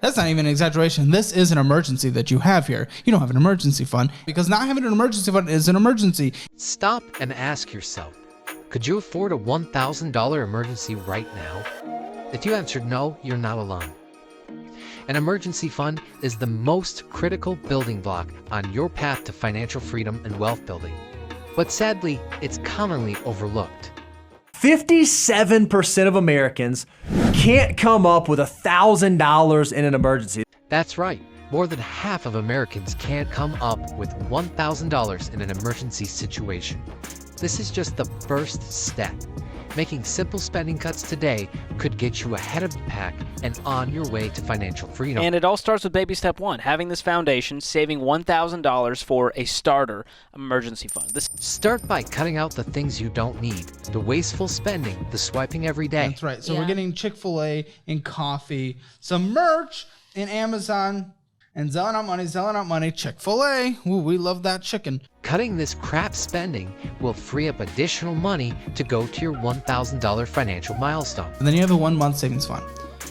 That's not even an exaggeration. This is an emergency that you have here. You don't have an emergency fund because not having an emergency fund is an emergency. Stop and ask yourself, could you afford a $1,000 emergency right now? If you answered no, you're not alone. An emergency fund is the most critical building block on your path to financial freedom and wealth building. But sadly, it's commonly overlooked. 57% of Americans can't come up with $1,000 in an emergency. That's right. More than half of Americans can't come up with $1,000 in an emergency situation. This is just the first step. Making simple spending cuts today could get you ahead of the pack and on your way to financial freedom. And it all starts with baby step one, having this foundation, saving $1,000 for a starter emergency fund. Start by cutting out the things you don't need, the wasteful spending, the swiping every day. That's right. So we're getting Chick-fil-A and coffee, some merch in Amazon, and selling out money. Chick-fil-A. Ooh, we love that chicken. Cutting this crap spending will free up additional money to go to your $1,000 financial milestone. And then you have a 1 month savings fund.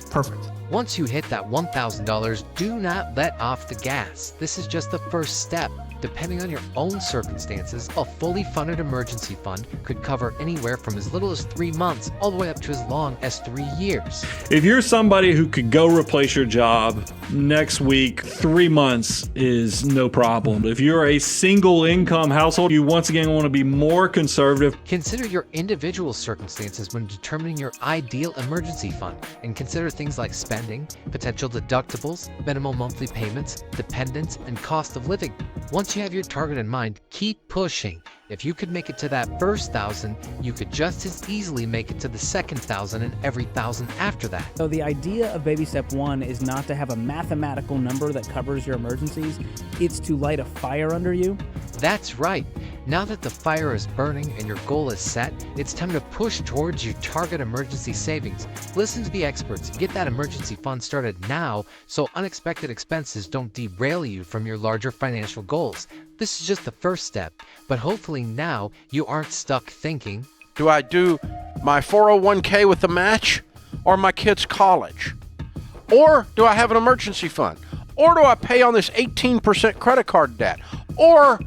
Perfect. Once you hit that $1,000, do not let off the gas. This is just the first step. Depending on your own circumstances, a fully funded emergency fund could cover anywhere from as little as 3 months all the way up to as long as 3 years. If you're somebody who could go replace your job next week, 3 months is no problem. If you're a single income household, you once again want to be more conservative. Consider your individual circumstances when determining your ideal emergency fund, and consider things like spending, potential deductibles, minimum monthly payments, dependents, and cost of living. Once you have your target in mind, keep pushing. If you could make it to that first 1,000, you could just as easily make it to the second 1,000 and every 1,000 after that. So the idea of baby step one is not to have a mathematical number that covers your emergencies. It's to light a fire under you. That's right. Now that the fire is burning and your goal is set, it's time to push towards your target emergency savings. Listen to the experts. Get that emergency fund started now so unexpected expenses don't derail you from your larger financial goals. This is just the first step, but hopefully now you aren't stuck thinking, do I do my 401k with the match or my kid's college? Or do I have an emergency fund? Or do I pay on this 18% credit card debt? Or